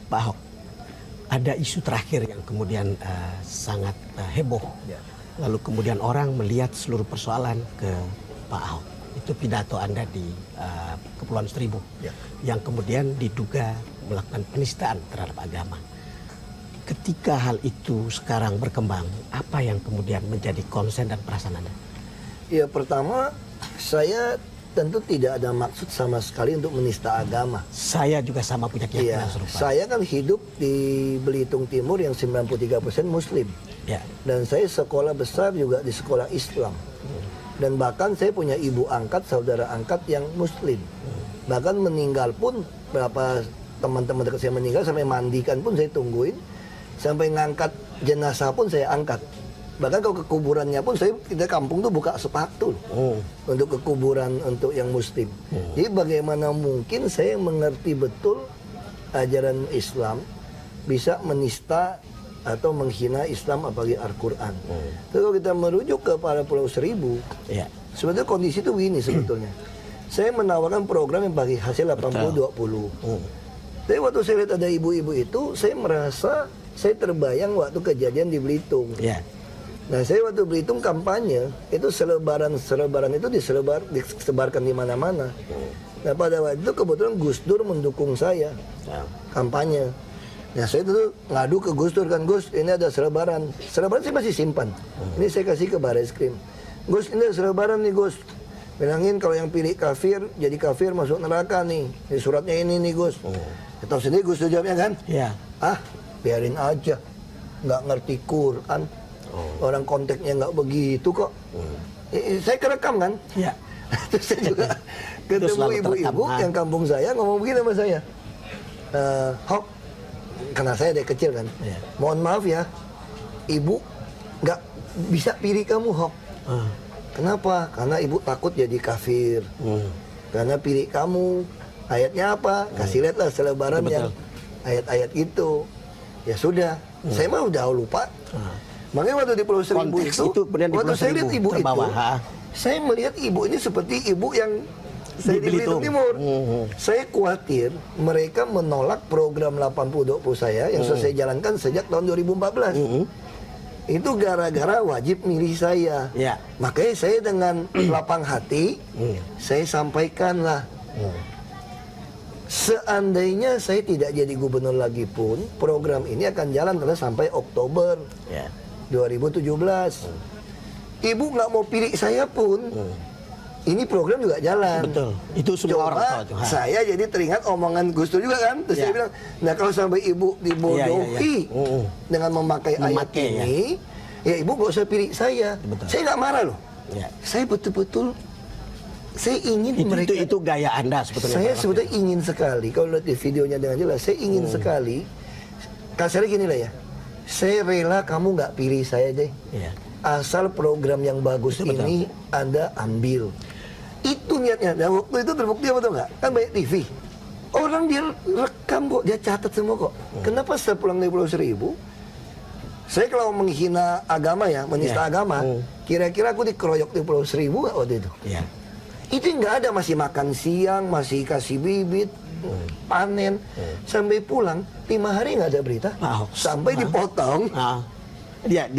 Pak Ahok, ada isu terakhir yang kemudian sangat heboh. Ya. Lalu kemudian orang melihat seluruh persoalan ke Pak Ahok. Itu pidato Anda di Kepulauan Seribu, Ya. yang kemudian diduga melakukan penistaan terhadap agama. Ketika hal itu sekarang berkembang, apa yang kemudian menjadi konsen dan perasaan Anda? Ya, pertama, saya tentu tidak ada maksud sama sekali untuk menista agama. Saya juga sama punya Iya, keyakinan serupa. saya kan hidup di Belitung Timur yang 93% Muslim. Ya. Dan saya sekolah besar juga di sekolah Islam. Dan bahkan saya punya ibu angkat, saudara angkat yang Muslim. Bahkan meninggal pun, berapa teman-teman dekat saya meninggal, sampai mandikan pun saya tungguin. Sampai ngangkat jenazah pun saya angkat. Bahkan kalau ke kuburannya pun kita kampung tuh buka sepatu untuk ke kuburan untuk yang Muslim. Jadi bagaimana mungkin saya mengerti betul ajaran Islam bisa menista atau menghina Islam apalagi Al-Quran. Kalau kita merujuk ke para Pulau Seribu, sebetulnya kondisi itu begini sebetulnya. Saya menawarkan program yang bagi hasil 80-20. Tapi waktu saya lihat ada ibu-ibu itu, saya merasa saya terbayang waktu kejadian di Belitung. Nah, saya waktu Belitung kampanye, itu selebaran itu disebarkan di mana-mana. Nah, pada waktu itu kebetulan Gus Dur mendukung saya kampanye. Nah, saya itu ngadu ke Gus Dur, kan, Gus, ini ada selebaran. Selebaran saya masih simpan. Ini saya kasih ke Barreskrim. Gus, ini ada selebaran nih, Gus. Bilangin kalau yang pilih kafir, jadi kafir masuk neraka nih. Ini suratnya ini nih, Gus. Tahu sendiri Gus Dur jawabnya, kan? Biarin aja, nggak ngerti Quran, orang konteksnya nggak begitu kok. Saya kerekam, kan? Terus saya juga ketemu ibu-ibu yang kampung saya ngomong begini sama saya, Hok, karena saya dari kecil, kan, mohon maaf ya, ibu nggak bisa pilih kamu, Hok. Kenapa? Karena ibu takut jadi kafir. Karena pilih kamu, ayatnya apa? Kasih lihatlah selebaran yang ayat-ayat itu. Ya sudah, saya mah udah lupa. Makanya waktu di Pulau Seribu itu waktu saya lihat ibu terbawa, itu, saya melihat ibu ini seperti ibu yang saya di Belitung Timur. Saya khawatir mereka menolak program 80-20 saya yang sudah saya jalankan sejak tahun 2014. Itu gara-gara wajib milih saya. Makanya saya dengan lapang hati, saya sampaikan lah. Seandainya saya tidak jadi gubernur lagi pun, program ini akan jalan terus sampai Oktober 2017. Ibu nggak mau pilih saya pun, ini program juga jalan. Betul. Itu semua orang tahu. Saya jadi teringat omongan Gus Dur juga, kan. Terus saya bilang, nah kalau sampai ibu dibodohi dengan memakai ayat ini, ya ibu nggak usah pilih saya. Saya nggak marah loh. Saya betul-betul saya ingin mereka itu gaya Anda sebetulnya. Saya sebetulnya ingin sekali, kalau lihat di videonya dengan jelas, saya ingin sekali, kasarnya gini lah ya, saya rela kamu nggak pilih saya deh, asal program yang bagus ini Anda ambil. Itu niatnya. Dan waktu itu terbukti apa tuh nggak? Kan banyak TV, orang dia rekam kok, dia catat semua kok. Kenapa setelah pulang dari Pulau Seribu, saya kalau menghina agama ya, menista agama, kira-kira aku dikeroyok di Pulau Seribu nggak waktu itu? Itu nggak ada, masih makan siang, masih kasih bibit, panen, sampai pulang 5 hari nggak ada berita, sampai dipotong,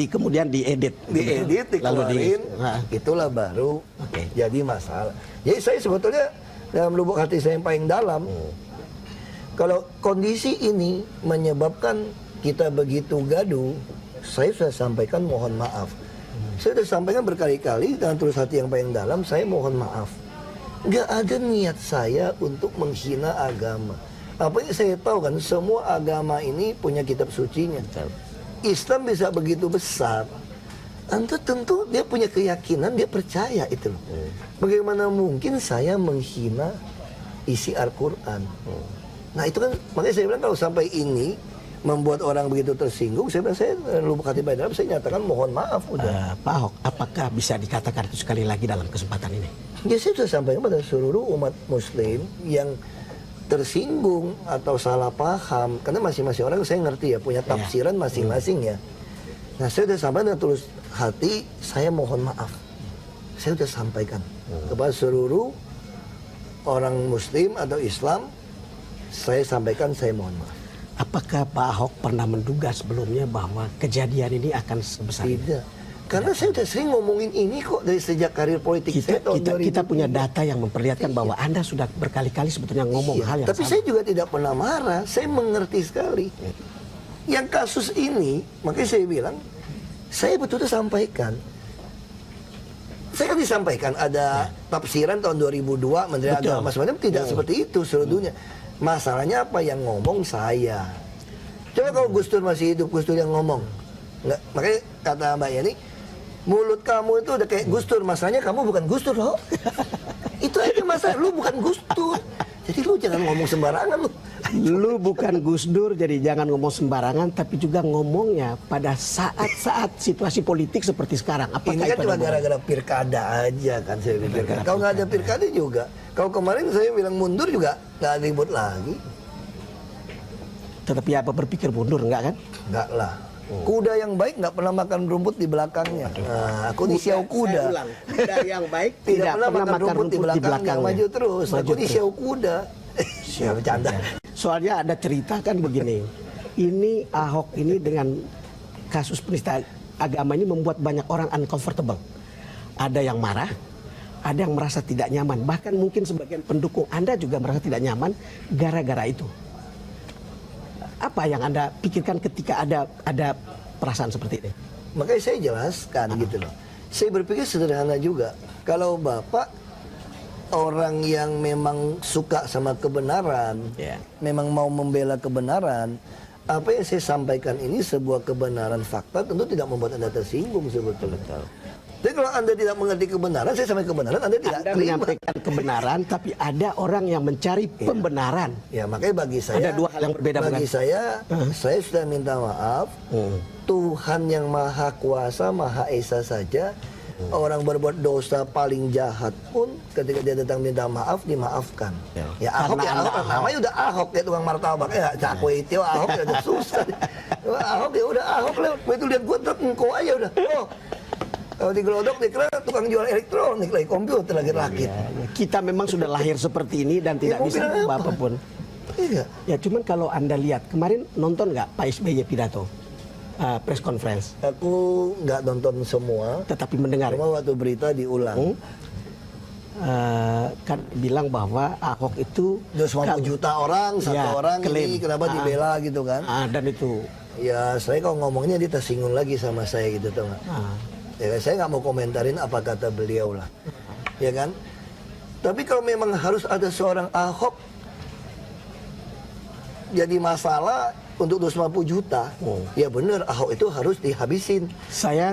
kemudian diedit, dikeluarin, itulah baru jadi masalah. Jadi saya sebetulnya dalam lubuk hati saya yang paling dalam, kalau kondisi ini menyebabkan kita begitu gaduh, saya sudah sampaikan mohon maaf. Saya sudah sampaikan berkali-kali dengan tulus hati yang paling dalam, saya mohon maaf. Nggak ada niat saya untuk menghina agama. Apalagi saya tahu kan, semua agama ini punya kitab sucinya. Islam bisa begitu besar, Anda tentu dia punya keyakinan, dia percaya itu loh. Bagaimana mungkin saya menghina isi Al-Quran? Nah itu kan, makanya saya bilang kalau sampai ini membuat orang begitu tersinggung, saya bilang, saya lubuk hati baik dalam, saya nyatakan mohon maaf udah. Pak Ahok, apakah bisa dikatakan itu sekali lagi dalam kesempatan ini? Ya saya sudah sampaikan pada seluruh umat Muslim yang tersinggung atau salah paham, karena masing-masing orang saya ngerti ya, punya tafsiran masing-masing ya. Nah saya sudah sampaikan dengan tulus hati, saya mohon maaf. Saya sudah sampaikan kepada seluruh orang Muslim atau Islam, saya sampaikan saya mohon maaf. Apakah Pak Ahok pernah menduga sebelumnya bahwa kejadian ini akan sebesar ini? Tidak. Karena saya sudah sering ngomongin ini kok dari sejak karir politik saya tahun 2000. Kita punya data yang memperlihatkan bahwa Anda sudah berkali-kali sebetulnya ngomong hal yang tapi sama. saya juga tidak pernah marah. Saya mengerti sekali. Yang kasus ini, makanya saya bilang, saya betul-betul sampaikan. Saya kan disampaikan ada tafsiran tahun 2002 Menteri Agama semacam tidak seperti itu seluruh dunia. Masalahnya apa yang ngomong saya. Coba kalau Gus Dur masih hidup, Gus Dur yang ngomong. Nggak, makanya kata Mbak Yani, mulut kamu itu udah kayak Gus Dur, masalahnya kamu bukan Gus Dur loh. Itu aja masalah, lu bukan Gus Dur. Jadi lu jangan ngomong sembarangan lu. Lu bukan Gus Dur, jadi jangan ngomong sembarangan, tapi juga ngomongnya pada saat-saat situasi politik seperti sekarang. Apakah ini kan itu cuma ada gara-gara pilkada aja kan saya pikirkan. Kalau nggak ada pilkada juga, kalau kemarin saya bilang mundur juga nggak ribut lagi. Tetapi apa berpikir mundur enggak kan? Enggak lah. Kuda yang baik nggak pernah makan rumput di belakangnya. Nah, aku di siau kuda. Kuda yang baik tidak pernah makan rumput di belakangnya. Maju terus. Aku di siau kuda. Siapa bercanda. Soalnya ada cerita kan begini. Ini Ahok ini dengan kasus penista agama ini membuat banyak orang uncomfortable. Ada yang marah, ada yang merasa tidak nyaman. Bahkan mungkin sebagian pendukung Anda juga merasa tidak nyaman gara-gara itu. Apa yang Anda pikirkan ketika ada perasaan seperti ini? Makanya saya jelaskan gitu loh. Saya berpikir sederhana juga. Kalau Bapak orang yang memang suka sama kebenaran, memang mau membela kebenaran, apa yang saya sampaikan ini sebuah kebenaran fakta tentu tidak membuat Anda tersinggung sebetulnya. Tapi kalau Anda tidak mengerti kebenaran, saya sampai kebenaran Anda tidak Anda terima. menyampaikan kebenaran, tapi ada orang yang mencari pembenaran. Ya makanya bagi saya ada dua hal yang berbeda. Bagi saya sudah minta maaf. Tuhan yang Maha Kuasa, Maha Esa saja. Orang berbuat dosa paling jahat pun ketika dia datang minta maaf dimaafkan. Ya Ahok ya Ahok, namanya udah Ahok ya tukang martabak ya cakwe itu Ahok ya udah susah. Ahok ya udah Ahok lewat itu lihat gua truk engkau aja udah. Oh. Kalau digelodok dikira tukang jual elektronik lagi komputer lagi rakit. Kita memang sudah lahir seperti ini dan tidak bisa berubah apapun. Iya. Ya cuman kalau Anda lihat kemarin nonton nggak Pak SBY pidato? Press conference. Aku nggak nonton semua, tetapi mendengar. Cuma waktu berita diulang. Kan bilang bahwa Ahok itu 250 juta orang, satu orang klaim. Ini kenapa dibela gitu kan? Dan itu. Ya saya kalau ngomongnya dia tersinggung lagi sama saya gitu tuh nggak? Ya saya nggak mau komentarin apa kata beliau lah, ya kan? Tapi kalau memang harus ada seorang Ahok jadi masalah untuk 250 juta, ya benar Ahok itu harus dihabisin.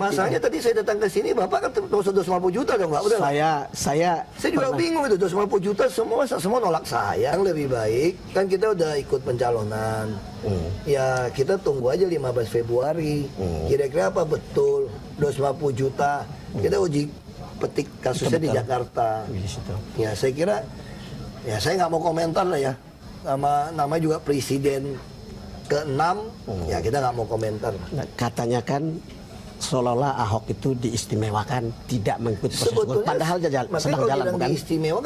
Masalahnya tadi saya datang ke sini, Bapak kan 250 juta dong, Pak. Udah saya juga bingung itu 250 juta semua nolak saya. Yang lebih baik kan kita udah ikut pencalonan. Ya kita tunggu aja 15 Februari. Kira-kira apa betul 250 juta? Kita uji petik kasusnya di Jakarta. Ya saya kira, ya saya nggak mau komentar lah ya. Nama juga presiden ke-6, ya kita nggak mau komentar. Katanya kan seolah-olah Ahok itu diistimewakan, tidak mengikuti proses hukum. Padahal sedang jalan, bukan?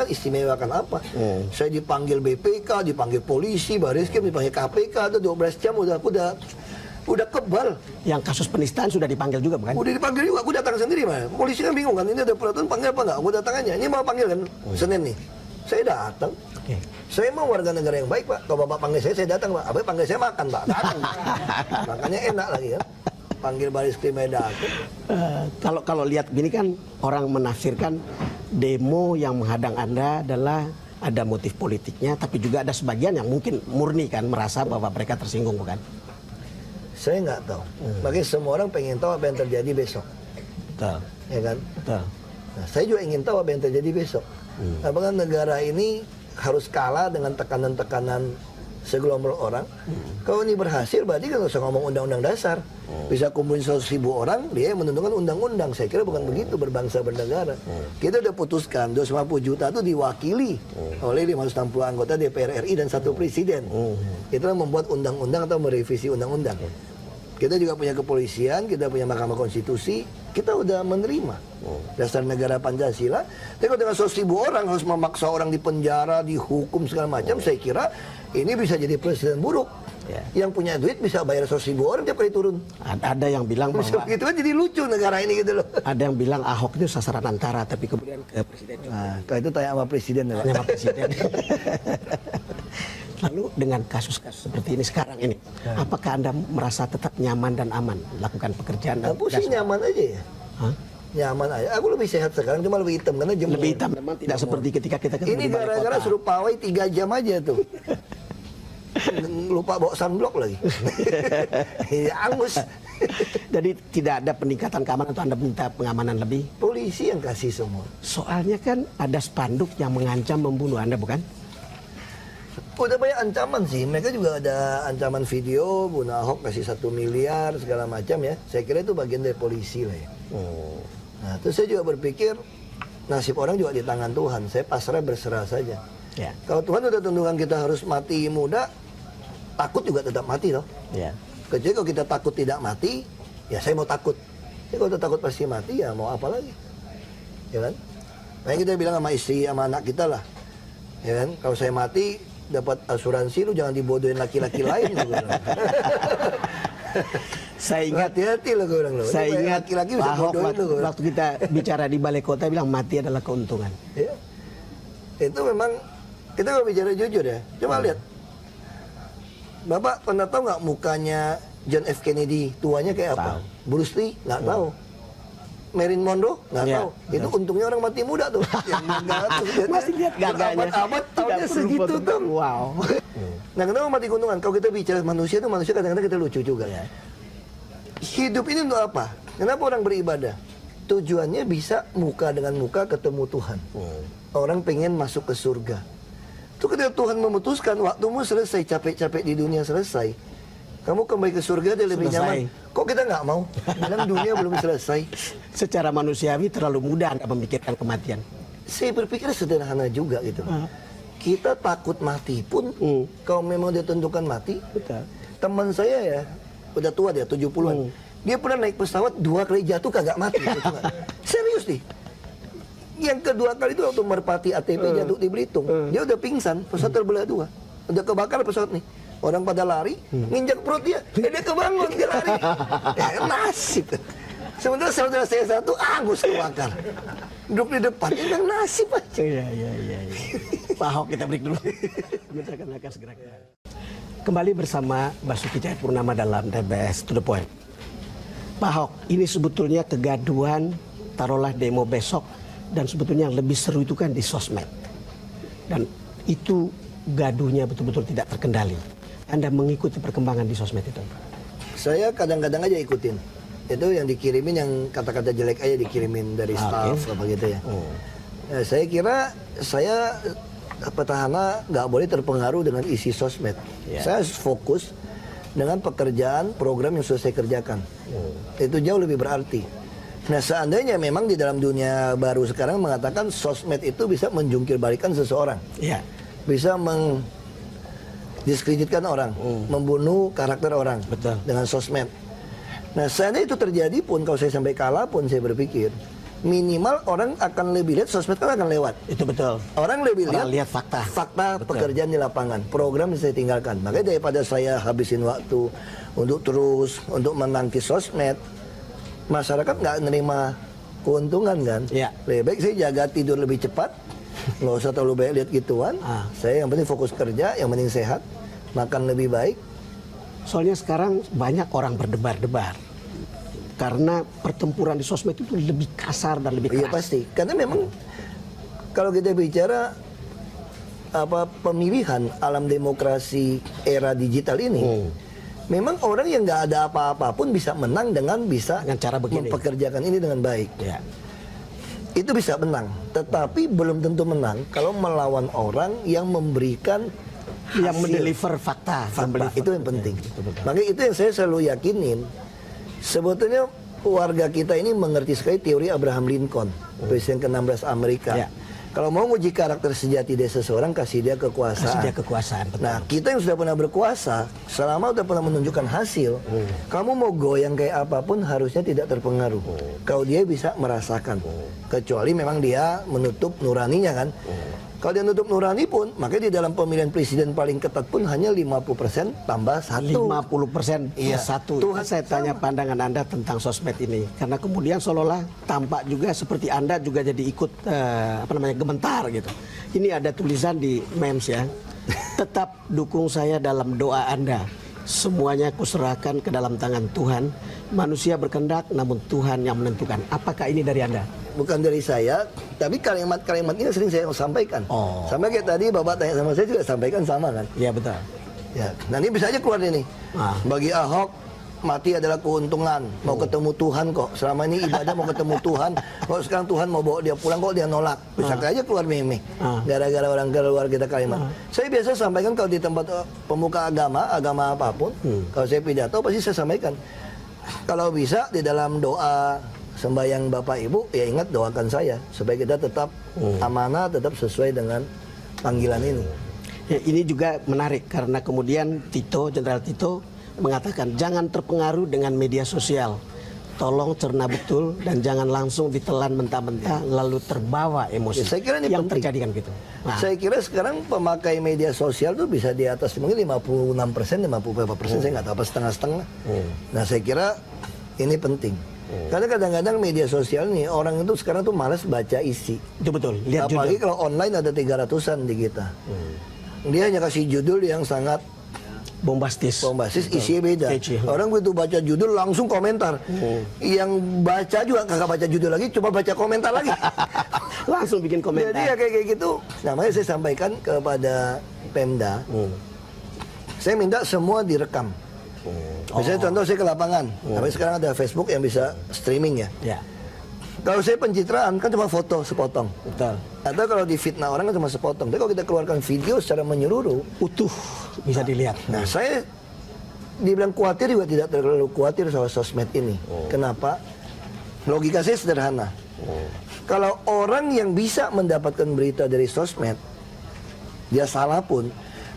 Istimewakan apa? Saya dipanggil BPK, dipanggil polisi, Bariskim, dipanggil KPK, itu 12 jam udah kebal. Yang kasus penistaan sudah dipanggil juga, bukan? Udah dipanggil juga, aku datang sendiri, Mas. Polisi kan bingung kan, ini ada peraturan panggil apa nggak? Aku datang aja, ini mau panggil kan, Senin nih. Saya datang. Saya mau warga negara yang baik, Pak. Kalau Bapak panggil saya datang, Pak. Abang panggil saya makan, Pak. Makanya enak lagi ya. Panggil baris krim datang. Kalau lihat gini kan orang menafsirkan demo yang menghadang Anda adalah ada motif politiknya, tapi juga ada sebagian yang mungkin murni kan merasa bahwa mereka tersinggung, bukan? Saya nggak tahu. Makanya semua orang pengen tahu apa yang terjadi besok. Betul. Ya kan? Betul. Nah, saya juga ingin tahu apa yang terjadi besok. Apakah negara ini harus kalah dengan tekanan-tekanan segelombol orang? Kalau ini berhasil, berarti kan nggak usah ngomong undang-undang dasar. Bisa kumpulin 100.000 orang, dia yang menentukan undang-undang. Saya kira bukan begitu berbangsa bernegara. Kita udah putuskan 250 juta itu diwakili oleh 560 anggota DPR RI dan satu presiden. Kita membuat undang-undang atau merevisi undang-undang. Kita juga punya kepolisian, kita punya Mahkamah Konstitusi, kita udah menerima dasar negara Pancasila. Tapi kalau dengan 100.000 orang harus memaksa orang di penjara, dihukum segala macam, saya kira ini bisa jadi presiden buruk. Ya. Yang punya duit bisa bayar 100.000 orang tiap kali turun. Ada yang bilang bahwa Gitu kan jadi lucu negara ini gitu loh. ada yang bilang Ahok itu sasaran antara, tapi kemudian ke Presiden Jokowi. Nah, kalau itu tanya sama presiden ya. Sama Presiden. Lalu dengan kasus-kasus seperti ini sekarang ini, apakah Anda merasa tetap nyaman dan aman lakukan pekerjaan? Dan Aku sih tugas? nyaman aja ya. Hah? Nyaman aja. Aku lebih sehat sekarang, cuma lebih hitam karena jemur. Lebih hitam memang tidak seperti ketika kita ketemu Ini di balai gara-gara kota. suruh pawai 3 jam aja tuh. Lupa bawa sunblock lagi. Ya, angus. Jadi tidak ada peningkatan keamanan atau Anda minta pengamanan lebih? Polisi yang kasih semua. Soalnya kan ada spanduk yang mengancam membunuh Anda, bukan? Udah banyak ancaman sih. Mereka juga ada ancaman video, bunuh Ahok kasih 1 miliar segala macam ya. Saya kira itu bagian dari polisi lah ya. Oh. Nah, terus saya juga berpikir nasib orang juga di tangan Tuhan. Saya pasrah berserah saja. Ya. Kalau Tuhan udah tentukan kita harus mati muda, takut juga tetap mati loh. Ya. Kecuali kalau kita takut tidak mati, ya saya mau takut. Tapi kalau udah takut pasti mati, ya mau apa lagi? Ya kan? Makanya kita bilang sama istri, sama anak kita lah. Ya kan? Kalau saya mati, dapat asuransi, lu jangan dibodohin laki-laki lain. Lu bilang. Saya ingat Hati-hati loh gue bilang loh. Saya Ini ingat laki-laki bisa Pak Ahok bodohin waktu, lu. waktu kita bicara di balai kota bilang mati adalah keuntungan. Ya. Itu memang, kita kalau bicara jujur ya. Coba lihat. Bapak pernah tahu nggak mukanya John F. Kennedy tuanya kayak apa? Tahu. Bruce Lee nggak tahu. Marilyn Monroe nggak Ya, tahu. Itu untungnya orang mati muda tuh. Yang enggak tuh. Masih lihat gaganya. Amat tahunnya Tidak perlu segitu foto. tuh. Wow. Nah kenapa mati keuntungan? Kalau kita bicara manusia tuh manusia kadang-kadang kita lucu juga. Ya. Hidup ini untuk apa? Kenapa orang beribadah? Tujuannya bisa muka dengan muka ketemu Tuhan. Orang pengen masuk ke surga. Itu ketika Tuhan memutuskan waktumu selesai, capek-capek di dunia selesai. Kamu kembali ke surga dia lebih Selesai. nyaman. Kok kita nggak mau? Bilang dunia belum selesai. Secara manusiawi terlalu mudah Anda memikirkan kematian. Saya berpikir sederhana juga gitu. Kita takut mati pun, kalau memang ditentukan mati, Betul. teman saya ya, udah tua dia, 70-an. Dia pernah naik pesawat 2 kali jatuh kagak mati. Gitu kan. Serius nih. Yang kedua kali itu waktu merpati ATP jatuh di Belitung. Dia udah pingsan, pesawat terbelah 2. Udah kebakar pesawat nih. Orang pada lari, nginjak perut dia. Dia kebangun, dia lari. Ya, nasib. Sementara saudara saya satu, angus kebakar. Duduk di depan, ini kan nasib aja. Iya. Pak Ahok kita break dulu. Kita akan segera kembali. Kembali bersama Basuki Cahayapurnama dalam TBS To The Point. Pak Ahok, ini sebetulnya kegaduhan, taruhlah demo besok, dan sebetulnya yang lebih seru itu kan di sosmed. Dan itu gaduhnya betul-betul tidak terkendali. Anda mengikuti perkembangan di sosmed itu? Saya kadang-kadang aja ikutin. Itu yang dikirimin yang kata-kata jelek aja dikirimin dari staff apa gitu ya. Nah, saya kira saya petahana nggak boleh terpengaruh dengan isi sosmed. Saya harus fokus dengan pekerjaan program yang sudah saya kerjakan. Itu jauh lebih berarti. Nah seandainya memang di dalam dunia baru sekarang mengatakan sosmed itu bisa menjungkir balikan seseorang. Iya. Bisa mendiskreditkan orang, membunuh karakter orang. Betul. Dengan sosmed. Nah seandainya itu terjadi pun, kalau saya sampai kalah pun saya berpikir, minimal orang akan lebih lihat sosmed kan akan lewat. Itu betul. Orang lebih Orang lihat fakta Betul. pekerjaan di lapangan, program yang saya tinggalkan. Makanya daripada saya habisin waktu untuk untuk menangkis sosmed, masyarakat nggak nerima keuntungan kan. Iya. Lebih baik saya jaga tidur lebih cepat, nggak usah terlalu banyak lihat gituan. Saya yang penting fokus kerja, yang penting sehat, makan lebih baik. Soalnya sekarang banyak orang berdebar-debar. Karena pertempuran di sosmed itu lebih kasar dan lebih keras. Iya pasti, karena memang kalau kita bicara pemilihan alam demokrasi era digital ini, memang orang yang nggak ada apa-apa pun bisa menang dengan cara begini. mempekerjakan ini dengan baik. Ya. Itu bisa menang, tetapi belum tentu menang kalau melawan orang yang memberikan Yang hasil. mendeliver fakta. Itu yang penting. Ya, betul. Makanya itu yang saya selalu yakinin. Sebetulnya warga kita ini mengerti sekali teori Abraham Lincoln, Presiden ke-16 Amerika. Ya. Kalau mau nguji karakter sejati dari seseorang, kasih dia kekuasaan. Kasih dia kekuasaan, betul. Nah, kita yang sudah pernah berkuasa, selama sudah pernah menunjukkan hasil, kamu mau goyang kayak apapun harusnya tidak terpengaruh. Kalau dia bisa merasakan. Kecuali memang dia menutup nuraninya kan. Kalau dia nutup nurani pun, makanya di dalam pemilihan presiden paling ketat pun hanya 50% tambah 1. 50% Iya. satu. Tuhan Saya tanya sama. pandangan Anda tentang sosmed ini, karena kemudian seolah-olah tampak juga seperti Anda juga jadi ikut gementar gitu. Ini ada tulisan di memes ya. Tetap dukung saya dalam doa Anda. Semuanya kuserahkan ke dalam tangan Tuhan. Manusia berkehendak, namun Tuhan yang menentukan. Apakah ini dari Anda? Bukan dari saya, tapi kalimat-kalimat ini sering saya sampaikan. Oh. Sama kayak tadi Bapak tanya sama saya juga sampaikan sama kan. Iya betul. Ya, nah ini bisa aja keluar ini. Ah. Bagi Ahok, mati adalah keuntungan. Mau ketemu Tuhan kok. Selama ini ibadah mau ketemu Tuhan. Kok sekarang Tuhan mau bawa dia pulang kok dia nolak. Bisa aja keluar meme. Gara-gara orang keluar kita kalimat. Saya biasa sampaikan kalau di tempat pemuka agama apapun. Kalau saya pidato pasti saya sampaikan. Kalau bisa di dalam doa sembahyang Bapak Ibu, ya ingat doakan saya. Supaya kita tetap amanah, tetap sesuai dengan panggilan ini. Ya, ini juga menarik karena kemudian Jenderal Tito mengatakan jangan terpengaruh dengan media sosial. Tolong cerna betul dan jangan langsung ditelan mentah-mentah lalu terbawa emosi. Ya, saya kira ini yang penting. terjadi kan gitu. Nah, Saya kira sekarang pemakai media sosial tuh bisa di atas mungkin 56%, 50%, saya nggak tahu apa setengah-setengah. Nah saya kira ini penting. Karena kadang-kadang media sosial nih orang itu sekarang tuh malas baca isi. itu betul. Lihat Apalagi judul. kalau online ada 300-an di kita. Dia hanya kasih judul yang sangat Bombastis. isinya beda. Catchy. Orang begitu baca judul langsung komentar. Yang baca juga kagak baca judul lagi, cuma baca komentar lagi. Langsung bikin komentar. Jadi ya kayak gitu. Namanya saya sampaikan kepada Pemda. Saya minta semua direkam. Misalnya contoh saya ke lapangan. Tapi sekarang ada Facebook yang bisa streaming ya. Ya, Kalau saya pencitraan kan cuma foto sepotong. betul. Atau kalau difitnah orang kan cuma sepotong. Tapi kalau kita keluarkan video secara menyeluruh, Utuh bisa dilihat. nah saya dibilang khawatir juga tidak terlalu khawatir soal sosmed ini. Kenapa? Logika saya sederhana. Kalau orang yang bisa mendapatkan berita dari sosmed, dia salah pun,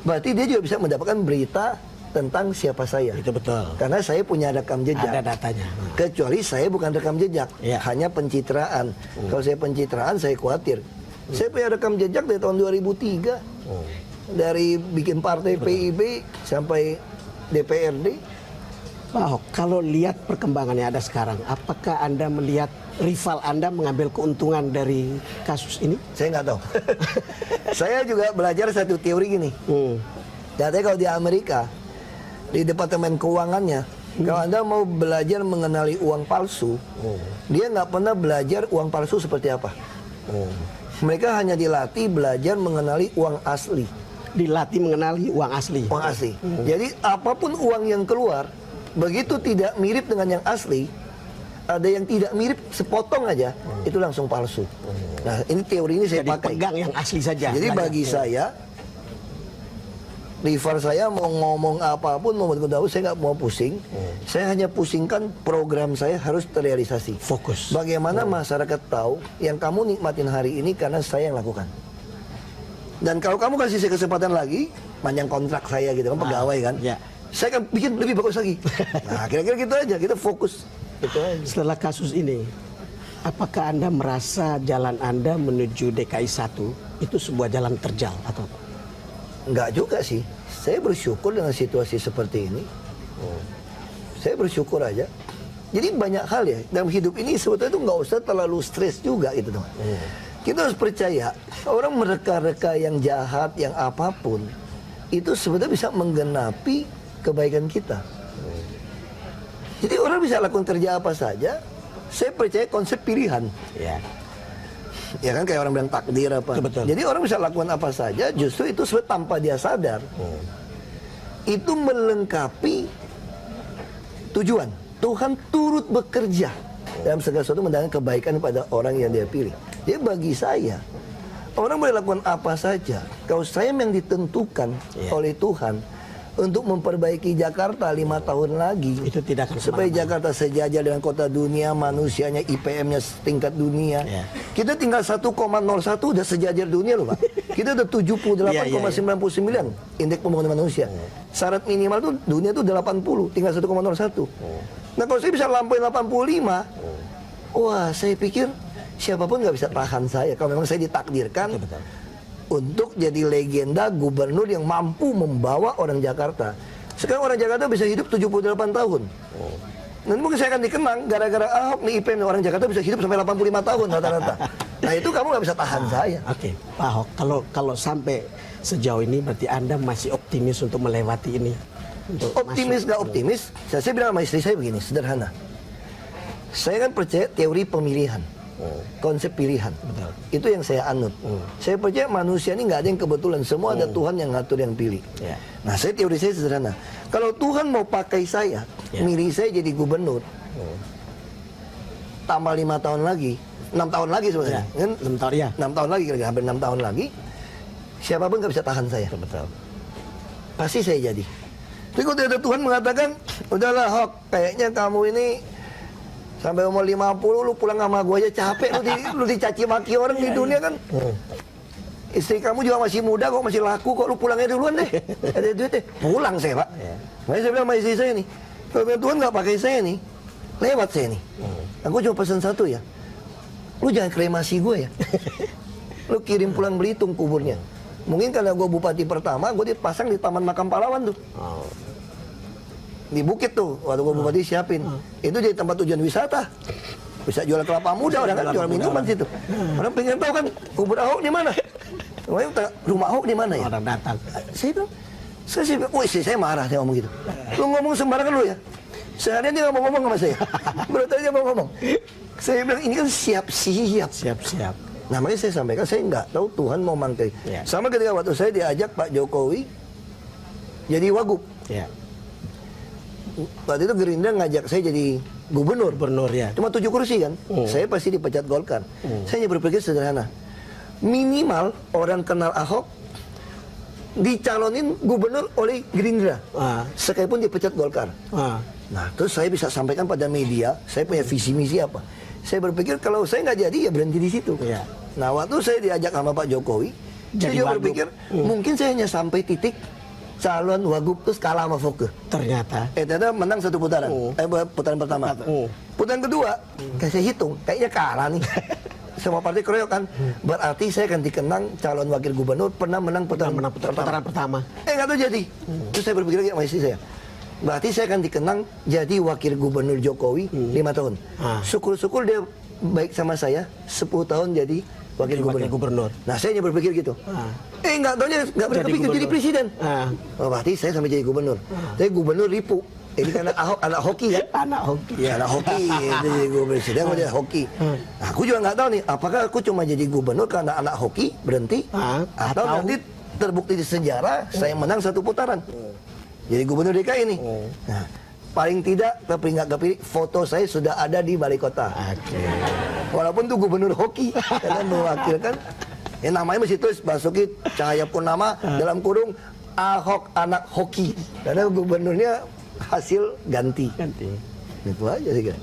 berarti dia juga bisa mendapatkan berita tentang siapa saya. Itu betul. Karena saya punya rekam jejak. Ada datanya. Kecuali saya bukan rekam jejak, Ya. hanya pencitraan. Kalau saya pencitraan, saya khawatir. Saya punya rekam jejak dari tahun 2003. Dari bikin partai PIB sampai DPRD. Pak Ahok, kalau lihat perkembangannya ada sekarang, apakah Anda melihat rival Anda mengambil keuntungan dari kasus ini? Saya nggak tahu. Saya juga belajar satu teori gini. Katanya kalau di Amerika, di Departemen Keuangannya, kalau Anda mau belajar mengenali uang palsu, dia nggak pernah belajar uang palsu seperti apa. Mereka hanya dilatih belajar mengenali uang asli. Dilatih mengenali uang asli. Uang asli. Jadi apapun uang yang keluar, begitu tidak mirip dengan yang asli, ada yang tidak mirip sepotong aja, itu langsung palsu. Nah ini teori ini saya Jadi pakai. pegang yang asli saja. Jadi Nggak bagi ada- saya, rival saya mau ngomong apapun, mau tahu, saya nggak mau pusing. Saya hanya pusingkan program saya harus terrealisasi. Fokus. Bagaimana masyarakat tahu yang kamu nikmatin hari ini karena saya yang lakukan. Dan kalau kamu kasih saya kesempatan lagi, panjang kontrak saya gitu kan, pegawai kan, ya. saya akan bikin lebih bagus lagi. Nah kira-kira gitu aja, kita fokus. Gitu aja. Setelah kasus ini, apakah Anda merasa jalan Anda menuju DKI 1 itu sebuah jalan terjal atau apa? Enggak juga sih. Saya bersyukur dengan situasi seperti ini. Saya bersyukur aja. Jadi banyak hal ya dalam hidup ini sebetulnya itu nggak usah terlalu stres juga gitu teman. Kita harus percaya orang mereka-reka yang jahat, yang apapun itu sebetulnya bisa menggenapi kebaikan kita. Jadi orang bisa lakukan kerja apa saja. Saya percaya konsep pilihan. Ya. Ya kan kayak orang bilang takdir apa. Betul. Jadi orang bisa lakukan apa saja, justru itu sebetulnya tanpa dia sadar. Itu melengkapi tujuan. Tuhan turut bekerja dalam segala sesuatu mendatangkan kebaikan pada orang yang dia pilih. Jadi bagi saya, orang boleh lakukan apa saja. Kalau saya yang ditentukan oleh Tuhan untuk memperbaiki Jakarta 5 tahun lagi, Itu tidak akan supaya kemana-mana. Jakarta sejajar dengan kota dunia, manusianya IPM-nya setingkat dunia. Ya. Kita tinggal 1,01 udah sejajar dunia loh Pak. Kita udah 78,99 indeks pembangunan manusia. Syarat minimal tuh dunia tuh 80, tinggal 1,01. Nah kalau saya bisa lampaui 85, wah saya pikir siapapun nggak bisa tahan saya. Kalau memang saya ditakdirkan untuk jadi legenda gubernur yang mampu membawa orang Jakarta. Sekarang orang Jakarta bisa hidup 78 tahun. Nanti mungkin saya akan dikenang gara-gara Ahok nih IPM orang Jakarta bisa hidup sampai 85 tahun rata-rata. Nah itu kamu nggak bisa tahan saya. Oke, Pak Ahok, kalau sampai sejauh ini berarti Anda masih optimis untuk melewati ini? Untuk Optimis nggak optimis, saya bilang sama istri saya begini, sederhana. Saya kan percaya teori pemilihan. Konsep pilihan. Betul. Itu yang saya anut. Saya percaya manusia ini nggak ada yang kebetulan, semua ada Tuhan yang ngatur, yang pilih. Ya. Nah, teori saya sederhana. Kalau Tuhan mau pakai saya, milih saya jadi gubernur, tambah 5 tahun lagi, 6 tahun lagi sebenarnya, Ya, 6 tahun ya. 6 tahun lagi, kira-kira hampir 6 tahun lagi, siapapun nggak bisa tahan saya. Betul. Pasti saya jadi. Tapi kalau ada Tuhan mengatakan, udahlah Hok, kayaknya kamu ini sampai umur 50 lu pulang sama gua aja capek, lu dicaci maki orang di dunia kan. Istri kamu juga masih muda kok, masih laku kok, lu pulangnya duluan deh. Ada duit deh. Pulang saya, Pak. Makanya saya bilang sama istri saya nih, kalau Tuhan nggak pakai saya nih, lewat saya nih. Aku cuma pesan satu ya, lu jangan kremasi gue ya. Lu kirim pulang Belitung kuburnya. Mungkin karena gue bupati pertama, gue dipasang di Taman Makam Pahlawan tuh. Di bukit tuh, waktu gue bupati siapin. Itu jadi tempat tujuan wisata. Bisa jual kelapa muda, orang kan jual minuman situ. Orang pengen tahu kan, kubur Ahok di mana? Rumah Ahok di mana ya? Orang datang. Saya bilang, wih saya marah dia ngomong gitu. Lu ngomong sembarangan lu ya? Seharian dia nggak mau ngomong sama saya. Berarti dia mau ngomong. Saya bilang ini kan siap-siap. Siap-siap. Nah makanya saya sampaikan, saya nggak tahu Tuhan mau mangkai. Ya. Sama ketika waktu saya diajak Pak Jokowi jadi wagub. Ya. Waktu itu Gerindra ngajak saya jadi gubernur. Gubernur ya. Cuma 7 kursi kan. Saya pasti dipecat Golkar. Saya hanya berpikir sederhana. Minimal orang kenal Ahok dicalonin gubernur oleh Gerindra. Sekalipun dipecat Golkar. Nah, terus saya bisa sampaikan pada media, saya punya visi misi apa. Saya berpikir kalau saya nggak jadi ya berhenti di situ. Ya. Nah, waktu saya diajak sama Pak Jokowi, saya Jadi juga wagub. berpikir mungkin saya hanya sampai titik calon wagub terus kalah sama Foke. Ternyata. Ternyata menang 1 putaran. Putaran pertama. Putaran kedua, kayak saya hitung, kayaknya kalah nih. Semua partai keroyok kan. Berarti saya akan dikenang calon wakil gubernur pernah menang putaran Putaran pertama. nggak tahu jadi. Terus saya berpikir lagi sama istri saya. Berarti saya akan dikenang jadi wakil gubernur Jokowi 5 tahun. Syukur-syukur dia baik sama saya 10 tahun jadi wakil gubernur. Nah saya hanya berpikir gitu. Nggak tahunya nggak pernah kepikir jadi presiden. Oh, berarti saya sampai jadi gubernur. Tapi gubernur ripu. Ini karena Ahok anak hoki kan? Anak hoki. Ya anak hoki. Jadi gubernur presiden aku jadi hoki. Nah, aku juga nggak tahu nih. Apakah aku cuma jadi gubernur karena anak hoki berhenti? Atau nanti terbukti di sejarah saya menang 1 putaran. Jadi gubernur DKI ini. Nah, paling tidak tapi nggak kepilih, foto saya sudah ada di balai kota. Walaupun tuh gubernur hoki, karena mewakilkan. Ya namanya masih tulis Basuki Cahayapurnama dalam kurung Ahok anak hoki. Karena gubernurnya hasil ganti. Itu aja sih kan.